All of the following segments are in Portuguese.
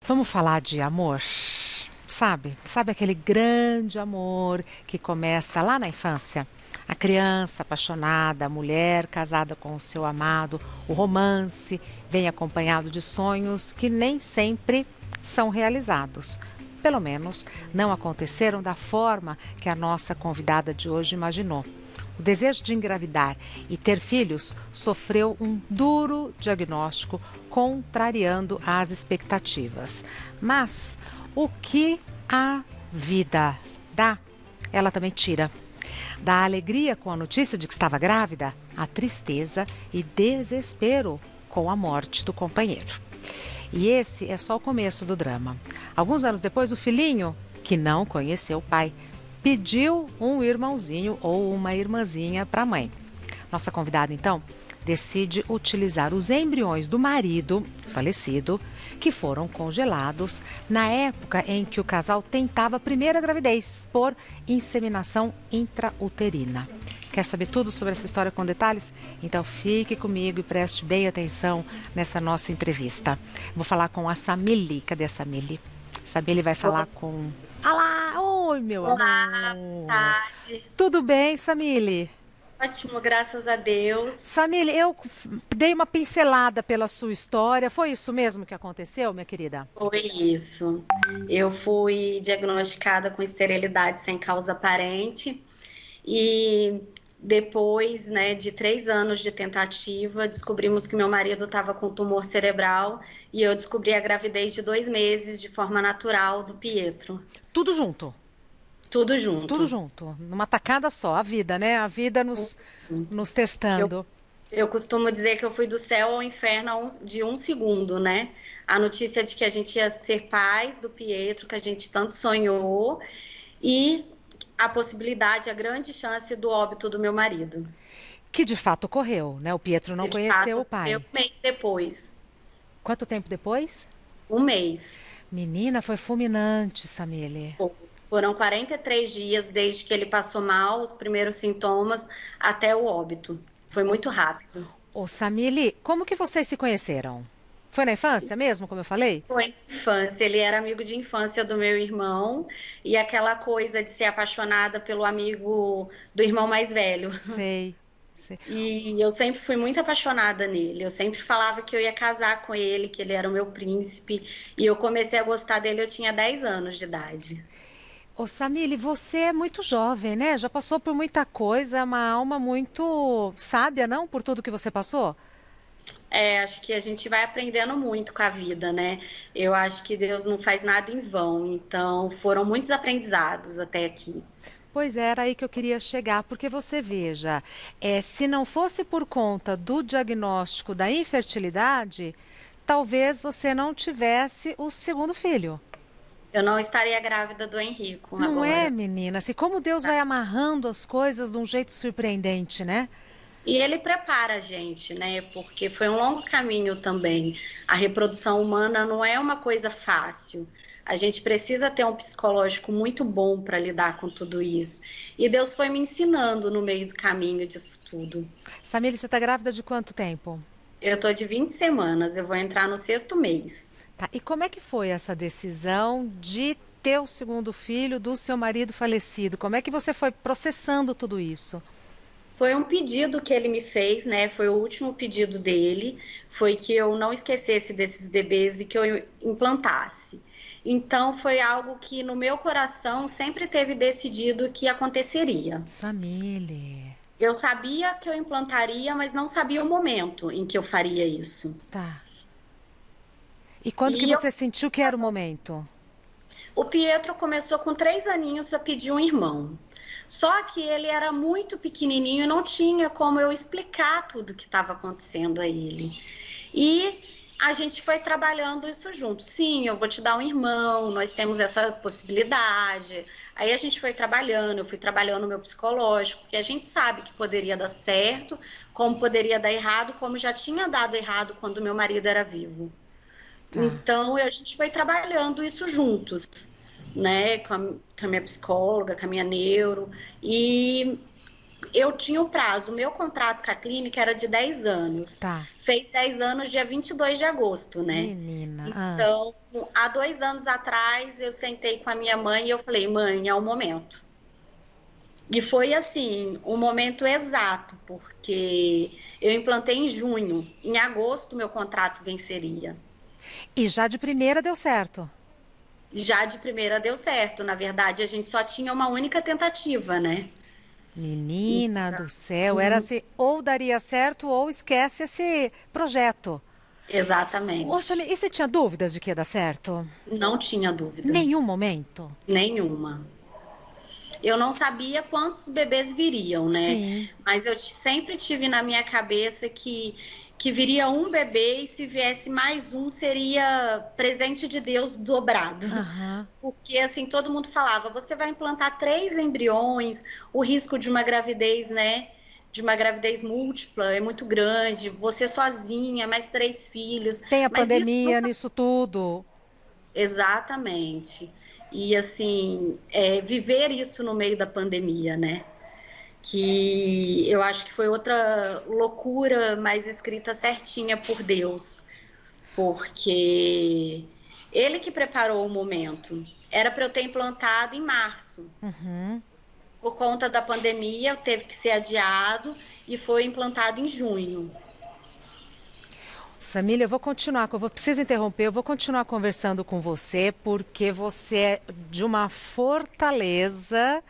Vamos falar de amor? Sabe aquele grande amor que começa lá na infância? A criança apaixonada, a mulher casada com o seu amado, o romance vem acompanhado de sonhos que nem sempre são realizados. Pelo menos não aconteceram da forma que a nossa convidada de hoje imaginou. O desejo de engravidar e ter filhos sofreu um duro diagnóstico, contrariando as expectativas. Mas o que a vida dá, ela também tira. Da alegria com a notícia de que estava grávida, a tristeza e desespero com a morte do companheiro. E esse é só o começo do drama. Alguns anos depois, o filhinho, que não conheceu o pai, pediu um irmãozinho ou uma irmãzinha para a mãe. Nossa convidada, então, decide utilizar os embriões do marido falecido, que foram congelados na época em que o casal tentava a primeira gravidez por inseminação intrauterina. Quer saber tudo sobre essa história com detalhes? Então fique comigo e preste bem atenção nessa nossa entrevista. Vou falar com a Samily. Cadê a Samily? Samily vai falar com... Olá! Oi, meu Olá, amor! tarde. Tudo bem, Samily? Ótimo, graças a Deus. Samily, eu dei uma pincelada pela sua história. Foi isso mesmo que aconteceu, minha querida? Foi isso. Eu fui diagnosticada com esterilidade sem causa aparente e depois, né, de 3 anos de tentativa, descobrimos que meu marido estava com tumor cerebral e eu descobri a gravidez de 2 meses de forma natural do Pietro. Tudo junto. Tudo Tudo junto. junto. Numa tacada só. A vida, né? A vida nos Eu testando. Eu costumo dizer que eu fui do céu ao inferno de um segundo, né? A notícia de que a gente ia ser pais do Pietro, que a gente tanto sonhou, e a possibilidade, a grande chance do óbito do meu marido. Que de fato ocorreu, né? O Pietro não E, de conheceu fato, o ocorreu pai. um mês depois. Quanto tempo depois? Um mês. Menina, foi fulminante, Samile. Foram 43 dias desde que ele passou mal, os primeiros sintomas, até o óbito. Foi muito rápido. Ô, Samile, como que vocês se conheceram? Foi na infância mesmo, como eu falei? Foi na infância, ele era amigo de infância do meu irmão, e aquela coisa de ser apaixonada pelo amigo do irmão mais velho. Sei, sei. E eu sempre fui muito apaixonada nele. Eu sempre falava que eu ia casar com ele, que ele era o meu príncipe. E eu comecei a gostar dele, eu tinha 10 anos de idade. Ô, Samile, você é muito jovem, né? Já passou por muita coisa, é uma alma muito sábia, não? Por tudo que você passou? É, acho que a gente vai aprendendo muito com a vida, né? Eu acho que Deus não faz nada em vão. Então, foram muitos aprendizados até aqui. Pois é, era aí que eu queria chegar, porque você veja, se não fosse por conta do diagnóstico da infertilidade, talvez você não tivesse o segundo filho. Eu não estaria grávida do Henrico Não é, agora. menina? Se como Deus vai amarrando as coisas de um jeito surpreendente, né? E ele prepara a gente, né? Porque foi um longo caminho também. A reprodução humana não é uma coisa fácil. A gente precisa ter um psicológico muito bom para lidar com tudo isso. E Deus foi me ensinando no meio do caminho disso tudo. Samile, você está grávida de quanto tempo? Eu tô de 20 semanas, eu vou entrar no sexto mês. Tá. E como é que foi essa decisão de ter o segundo filho do seu marido falecido? Como é que você foi processando tudo isso? Foi um pedido que ele me fez, né? Foi o último pedido dele, foi que eu não esquecesse desses bebês e que eu implantasse. Então foi algo que no meu coração sempre teve decidido que aconteceria. Samile. Eu sabia que eu implantaria, mas não sabia o momento em que eu faria isso. Tá. E quando que E eu, você sentiu que era o momento? o Pietro começou com 3 aninhos a pedir um irmão. Só que ele era muito pequenininho e não tinha como eu explicar tudo que estava acontecendo a ele. E a gente foi trabalhando isso junto. Sim, eu vou te dar um irmão, nós temos essa possibilidade. Aí a gente foi trabalhando, eu fui trabalhando o meu psicológico, que a gente sabe que poderia dar certo, como poderia dar errado, como já tinha dado errado quando meu marido era vivo. Tá. Então a gente foi trabalhando isso juntos, né, com a minha psicóloga, com a minha neuro, e Eu tinha o prazo, o meu contrato com a clínica era de 10 anos. Tá. Fez 10 anos dia 22 de agosto, né? Menina. Ah. Então, há 2 anos atrás, eu sentei com a minha mãe e eu falei, mãe, é o momento. E foi assim, o momento exato, porque eu implantei em junho. Em agosto, meu contrato venceria. E já de primeira deu certo. Já de primeira deu certo. Na verdade, a gente só tinha uma única tentativa, né? Menina do céu, era assim, ou daria certo ou esquece esse projeto. Ô, Exatamente. Samir, e você tinha dúvidas de que ia dar certo? Não tinha dúvida Nenhum momento? nenhuma. Eu não sabia quantos bebês viriam, né? Sim. Mas eu sempre tive na minha cabeça que viria um bebê e se viesse mais um seria presente de Deus dobrado. Aham. Porque assim, todo mundo falava, você vai implantar 3 embriões, o risco de uma gravidez, né? De uma gravidez múltipla é muito grande, você sozinha, mais 3 filhos. Tem a Mas isso pandemia nunca. nisso tudo. Exatamente. E assim, viver isso no meio da pandemia, né? Que eu acho que foi outra loucura, mas escrita certinha por Deus, porque Ele que preparou o momento. Era para eu ter implantado em março. Uhum. Por conta da pandemia, teve que ser adiado e foi implantado em junho. Samília, eu vou continuar, eu vou, preciso interromper, eu vou continuar conversando com você, porque você é de uma fortaleza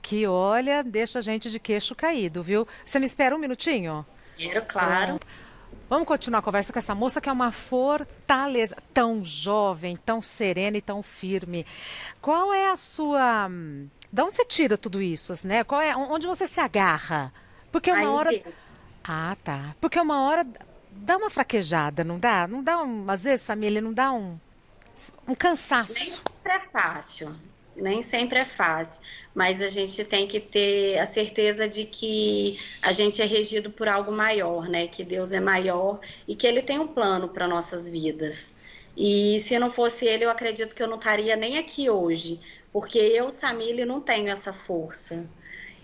que, olha, deixa a gente de queixo caído, viu? Você me espera um minutinho? Era claro. Pronto. Vamos continuar a conversa com essa moça que é uma fortaleza, tão jovem, tão serena e tão firme. Qual é a sua. Da onde você tira tudo isso, né? Qual é, onde você se agarra? Porque uma Aí hora. Deus. Ah, tá. Porque uma hora dá uma fraquejada, não dá? Não dá um. Às vezes, Samília, não dá um Nem cansaço. sempre é fácil, nem sempre é fácil, mas a gente tem que ter a certeza de que a gente é regido por algo maior, né? Que Deus é maior e que Ele tem um plano para nossas vidas. E se não fosse Ele, eu acredito que eu não estaria nem aqui hoje, porque eu, Samile, não tenho essa força,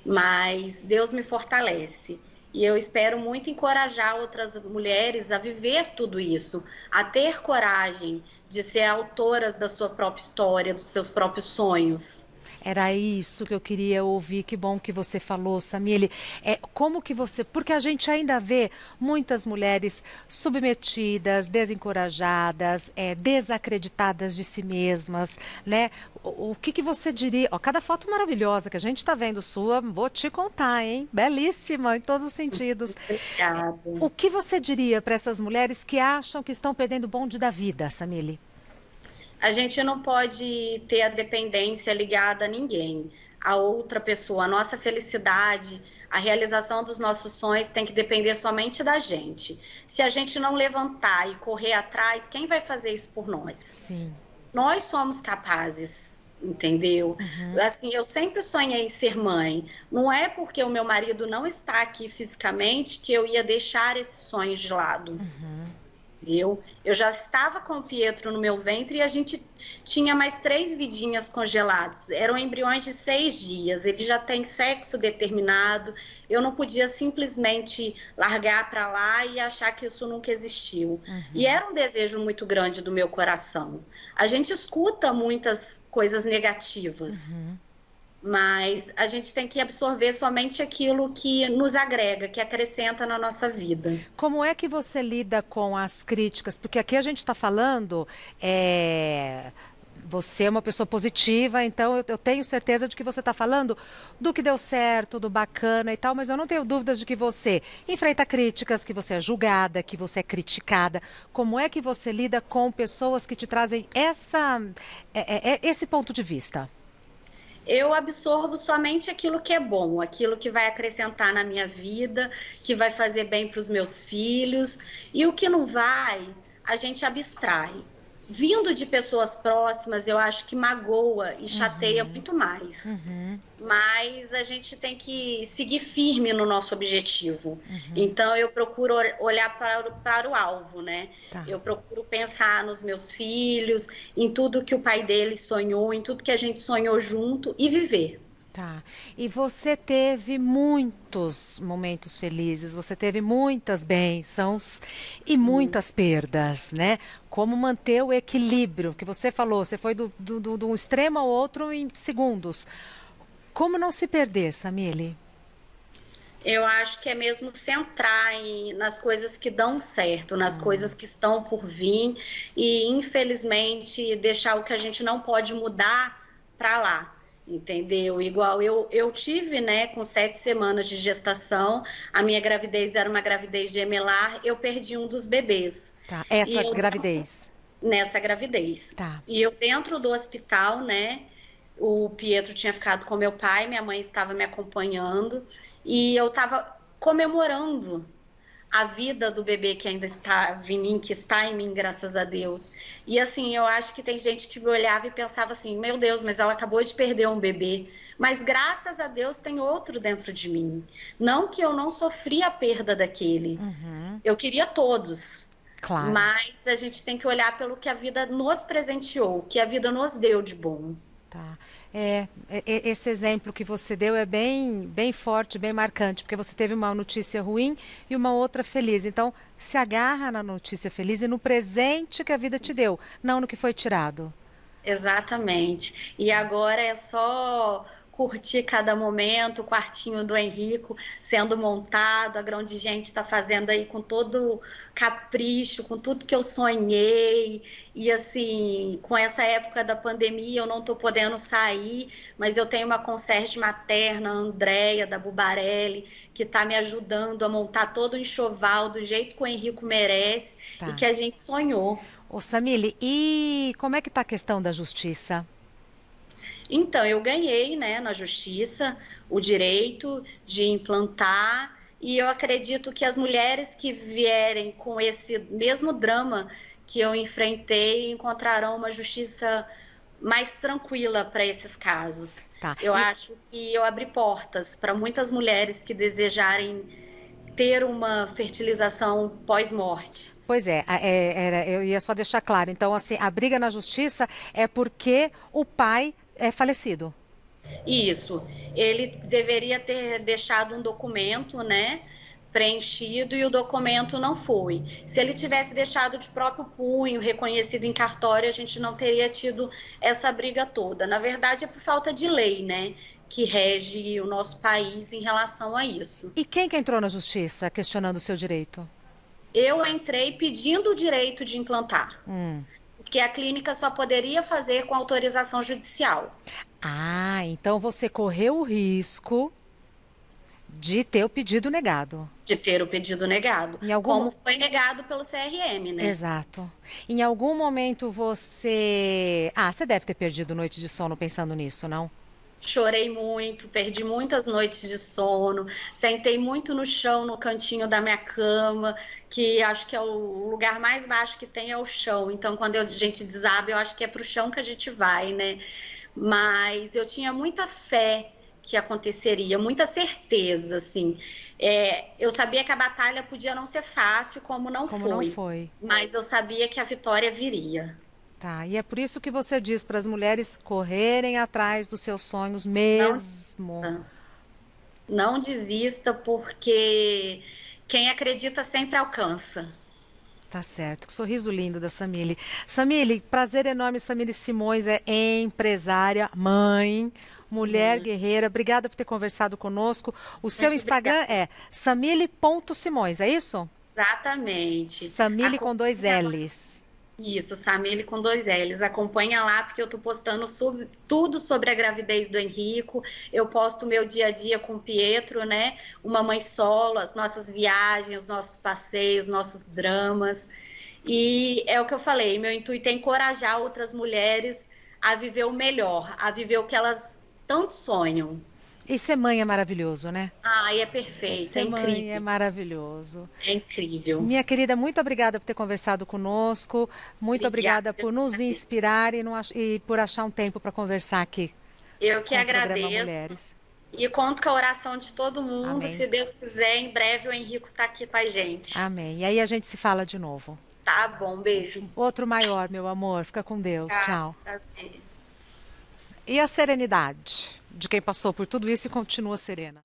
mas Deus me fortalece. E eu espero muito encorajar outras mulheres a viver tudo isso, a ter coragem de ser autoras da sua própria história, dos seus próprios sonhos. Era isso que eu queria ouvir. Que bom que você falou, Samile. É como que você, porque a gente ainda vê muitas mulheres submetidas, desencorajadas, desacreditadas de si mesmas, né? O que que você diria? Ó, cada foto maravilhosa que a gente está vendo sua, vou te contar, hein? Belíssima em todos os sentidos. Obrigada. O que você diria para essas mulheres que acham que estão perdendo o bonde da vida, Samile? A gente não pode ter a dependência ligada a ninguém, a outra pessoa. A nossa felicidade, a realização dos nossos sonhos tem que depender somente da gente. Se a gente não levantar e correr atrás, quem vai fazer isso por nós? Sim. Nós somos capazes, entendeu? Uhum. Assim, eu sempre sonhei em ser mãe. Não é porque o meu marido não está aqui fisicamente que eu ia deixar esses sonhos de lado. Uhum. Eu já estava com o Pietro no meu ventre e a gente tinha mais 3 vidinhas congeladas. Eram embriões de 6 dias. Ele já tem sexo determinado. Eu não podia simplesmente largar para lá e achar que isso nunca existiu. E Uhum. era um desejo muito grande do meu coração. A gente escuta muitas coisas negativas, Uhum. mas a gente tem que absorver somente aquilo que nos agrega, que acrescenta na nossa vida. Como é que você lida com as críticas? Porque aqui a gente está falando, você é uma pessoa positiva, então eu tenho certeza de que você está falando do que deu certo, do bacana e tal, mas eu não tenho dúvidas de que você enfrenta críticas, que você é julgada, que você é criticada. Como é que você lida com pessoas que te trazem esse ponto de vista? Eu absorvo somente aquilo que é bom, aquilo que vai acrescentar na minha vida, que vai fazer bem para os meus filhos, e o que não vai, a gente abstrai. Vindo de pessoas próximas, eu acho que magoa e chateia Uhum. muito mais. Uhum. Mas a gente tem que seguir firme no nosso objetivo. Uhum. Então, eu procuro olhar para o alvo, né? Tá. Eu procuro pensar nos meus filhos, em tudo que o pai deles sonhou, em tudo que a gente sonhou junto e viver. Tá. E você teve muitos momentos felizes, você teve muitas bênçãos e muitas perdas, né? Como manter o equilíbrio que você falou, você foi de um extremo ao outro em segundos. Como não se perder, Samile? Eu acho que é mesmo centrar nas coisas que dão certo, nas coisas que estão por vir e, infelizmente, deixar o que a gente não pode mudar para lá, entendeu? Igual eu tive, né, com 7 semanas de gestação, a minha gravidez era uma gravidez gemelar, eu perdi um dos bebês. Tá. E Essa eu, gravidez. nessa gravidez. Tá. E eu dentro do hospital, né? O Pietro tinha ficado com meu pai, minha mãe estava me acompanhando e eu estava comemorando a vida do bebê que ainda está em mim, que está em mim, graças a Deus. E assim, eu acho que tem gente que me olhava e pensava assim: meu Deus, mas ela acabou de perder um bebê. Mas graças a Deus tem outro dentro de mim. Não que eu não sofri a perda daquele. Uhum. Eu queria todos. Claro. Mas a gente tem que olhar pelo que a vida nos presenteou, que a vida nos deu de bom. Tá. Esse exemplo que você deu é bem forte, bem marcante, porque você teve uma notícia ruim e uma outra feliz. Então, se agarra na notícia feliz e no presente que a vida te deu, não no que foi tirado. Exatamente. E agora é só curtir cada momento, o quartinho do Henrico sendo montado, a grande gente está fazendo aí com todo capricho, com tudo que eu sonhei. E assim, com essa época da pandemia, eu não estou podendo sair, mas eu tenho uma concierge materna, a Andréia, da Bubarelli, que está me ajudando a montar todo o enxoval do jeito que o Henrico merece e Tá. que a gente sonhou. Ô, Samile, e como é que está a questão da justiça? Então, eu ganhei, né, na justiça o direito de implantar, e eu acredito que as mulheres que vierem com esse mesmo drama que eu enfrentei encontrarão uma justiça mais tranquila para esses casos. Tá. Eu acho que eu abri portas para muitas mulheres que desejarem ter uma fertilização pós-morte. Pois é, eu ia só deixar claro. Então, assim, a briga na justiça é porque o pai é falecido. Isso, ele deveria ter deixado um documento, né, preenchido e o documento não foi. Se ele tivesse deixado de próprio punho, reconhecido em cartório, a gente não teria tido essa briga toda. Na verdade, é por falta de lei, né, que rege o nosso país em relação a isso. E quem que entrou na justiça questionando o seu direito? Eu entrei pedindo o direito de implantar, Hum. porque a clínica só poderia fazer com autorização judicial. Ah, então você correu o risco de ter o pedido negado. De ter o pedido negado, Em algum... como foi negado pelo CRM, né? Exato. Em algum momento você... Ah, você deve ter perdido noite de sono pensando nisso, não? Chorei muito, perdi muitas noites de sono, sentei muito no chão, no cantinho da minha cama, que acho que é o lugar mais baixo que tem é o chão. Então, quando a gente desaba, eu acho que é para o chão que a gente vai, né? Mas eu tinha muita fé que aconteceria, muita certeza, assim. Eu sabia que a batalha podia não ser fácil, como não Como não foi, foi. mas eu sabia que a vitória viria. Tá, e é por isso que você diz para as mulheres correrem atrás dos seus sonhos Não, mesmo. não desista, porque quem acredita sempre alcança. Tá certo. Que sorriso lindo da Samile. Samile, prazer enorme. Samile Simões é empresária, mãe, mulher guerreira. Obrigada por ter conversado conosco. O seu Muito Instagram obrigada. é samile.simões, é isso? Exatamente. Samile com dois Acompanha lá. L's. Isso, Samile com 2 L's. Acompanha lá, porque eu tô postando tudo sobre a gravidez do Henrico. Eu posto meu dia a dia com o Pietro, né? Uma mãe solo, as nossas viagens, os nossos passeios, nossos dramas. E é o que eu falei, meu intuito é encorajar outras mulheres a viver o melhor, a viver o que elas tanto sonham. E ser mãe é maravilhoso, né? Ai, é perfeito, é Ser mãe é incrível, maravilhoso. é incrível. Minha querida, muito obrigada por ter conversado conosco. Muito Obrigada. obrigada por nos inspirar e por achar um tempo para conversar aqui Eu que com o programa agradeço. Mulheres. E conto com a oração de todo mundo. Amém. Se Deus quiser, em breve o Henrico tá aqui com a gente. Amém. E aí a gente se fala de novo. Tá bom, beijo. Outro maior, meu amor. Fica com Deus. Tchau. Tchau. Prazer. E a serenidade de quem passou por tudo isso e continua serena?